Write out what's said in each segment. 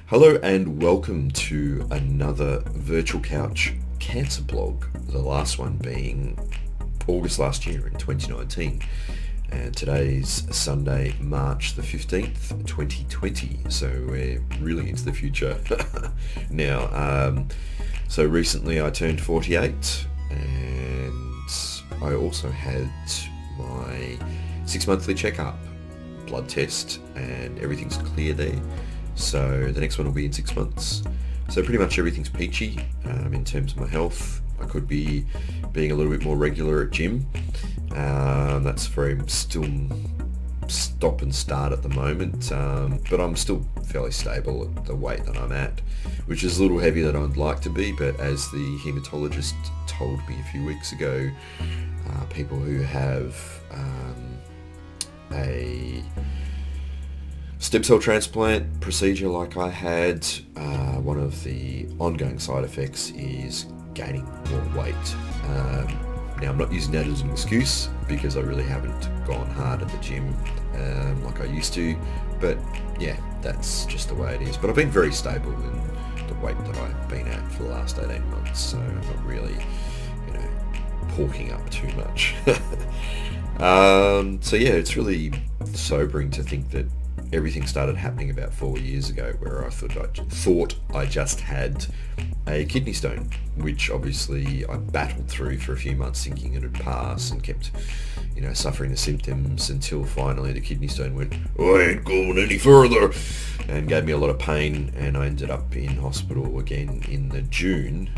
Hello and welcome to another Virtual Couch cancer blog, the last one being August last year in 2019. And today's Sunday, March the 15th, 2020. So we're really into the future now. So recently I turned 48 and I also had my 6-monthly checkup, blood test, and everything's clear there. So the next one will be in 6 months. So pretty much everything's peachy in terms of my health. I could be being a little bit more regular at gym. That's very still stop and start at the moment, but I'm still fairly stable at the weight that I'm at, which is a little heavier than I'd like to be, but as the hematologist told me a few weeks ago, people who have a stem cell transplant procedure like I had, one of the ongoing side effects is gaining more weight. Now I'm not using that as an excuse because I really haven't gone hard at the gym like I used to, but yeah, that's just the way it is. But I've been very stable in the weight that I've been at for the last 18 months, so I'm not really, porking up too much. So yeah, it's really sobering to think that everything started happening about 4 years ago, where I thought I just had a kidney stone, which obviously I battled through for a few months thinking it would pass and kept, suffering the symptoms until finally the kidney stone went, I ain't going any further, and gave me a lot of pain, and I ended up in hospital again in the June,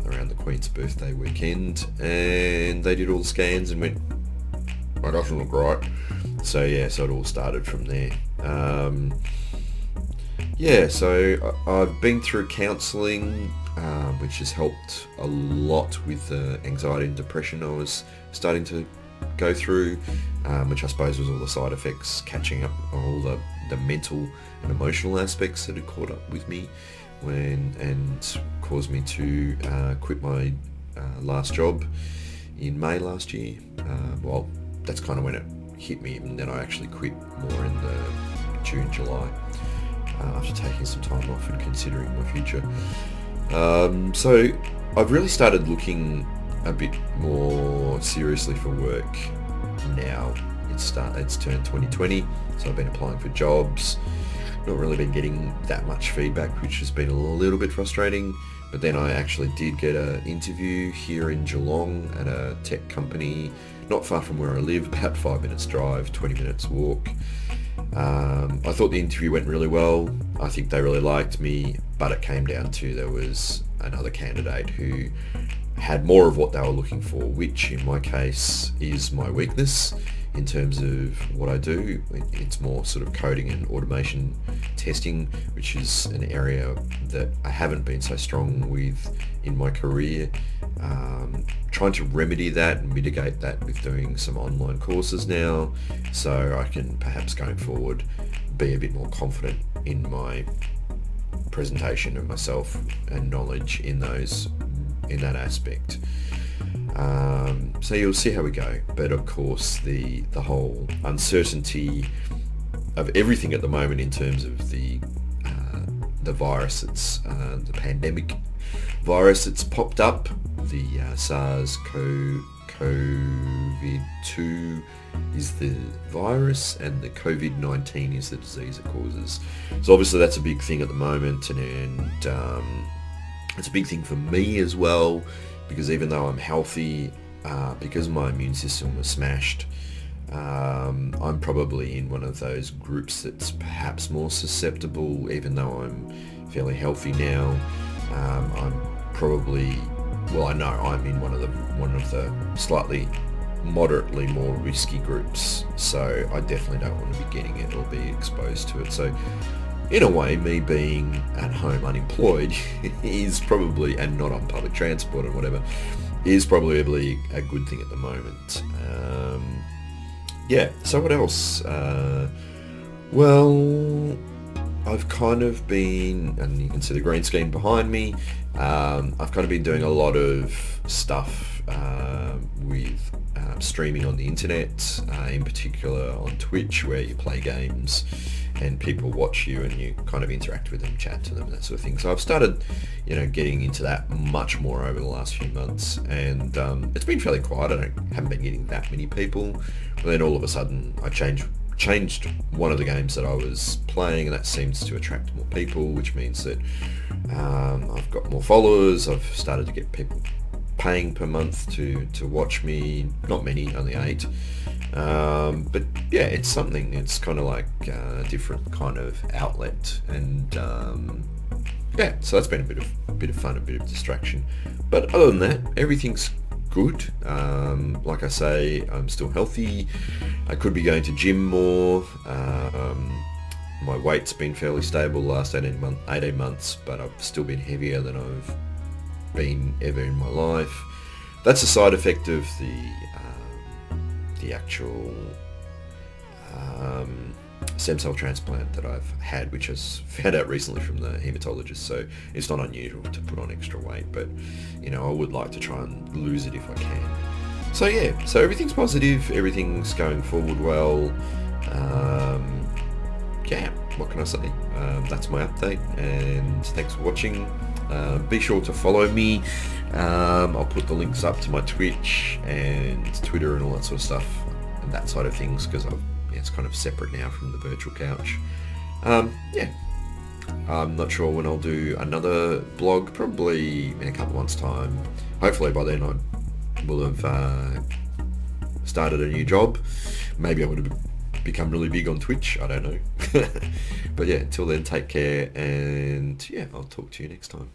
around the Queen's birthday weekend, and they did all the scans and went, that doesn't look right. So it all started from there. So I've been through counselling, which has helped a lot with the anxiety and depression I was starting to go through, which I suppose was all the side effects, catching up on all the mental and emotional aspects that had caught up with me and caused me to quit my last job in May last year. That's kind of when it hit me, and then I actually quit more in the June, July, after taking some time off and considering my future. So I've really started looking a bit more seriously for work now. It's turned 2020, so I've been applying for jobs, not really been getting that much feedback, which has been a little bit frustrating. But then I actually did get an interview here in Geelong at a tech company not far from where I live, about 5 minutes drive, 20 minutes walk. I thought the interview went really well. I think they really liked me, but it came down to there was another candidate who had more of what they were looking for, which in my case is my weakness in terms of what I do. It's more sort of coding and automation testing, which is an area that I haven't been so strong with in my career. Trying to remedy that and mitigate that with doing some online courses now, so I can perhaps going forward be a bit more confident in my presentation of myself and knowledge in that aspect. So you'll see how we go, but of course the whole uncertainty of everything at the moment in terms of the virus, it's the pandemic virus that's popped up, the SARS-CoV-2 is the virus and the COVID-19 is the disease it causes. So obviously that's a big thing at the moment, and it's a big thing for me as well, because even though I'm healthy, because my immune system was smashed, I'm probably in one of those groups that's perhaps more susceptible. Even though I'm fairly healthy now, I'm probably, I know I'm in one of the slightly moderately more risky groups, so I definitely don't want to be getting it or be exposed to it. So in a way, me being at home unemployed is probably, and not on public transport and whatever, is probably a good thing at the moment. So what else? I've kind of been, and you can see the green screen behind me, I've kind of been doing a lot of stuff with streaming on the internet, in particular on Twitch, where you play games and people watch you and you kind of interact with them, chat to them, that sort of thing. So I've started, getting into that much more over the last few months, and it's been fairly quiet. I haven't been getting that many people, but then all of a sudden I changed one of the games that I was playing, and that seems to attract more people, which means that I've got more followers. I've started to get people paying per month to watch me. Not many, only 8. But yeah, it's something. It's kind of like a different kind of outlet, and yeah, so that's been a bit of fun, a bit of distraction. But other than that, everything's good. Like I say, I'm still healthy. I could be going to gym more. My weight's been fairly stable the last 18 months, but I've still been heavier than I've been ever in my life. That's a side effect of the actual stem cell transplant that I've had, which is found out recently from the hematologist. So it's not unusual to put on extra weight, but I would like to try and lose it if I can. So yeah, so everything's positive, everything's going forward well. Yeah, what can I say? That's my update, and thanks for watching. Be sure to follow me. I'll put the links up to my Twitch and Twitter and all that sort of stuff, and that side of things, because it's kind of separate now from the virtual couch. Yeah, I'm not sure when I'll do another blog, probably in a couple of months' time. Hopefully by then I will have started a new job. Maybe I would have become really big on Twitch, I don't know. But yeah, until then, take care, and yeah, I'll talk to you next time.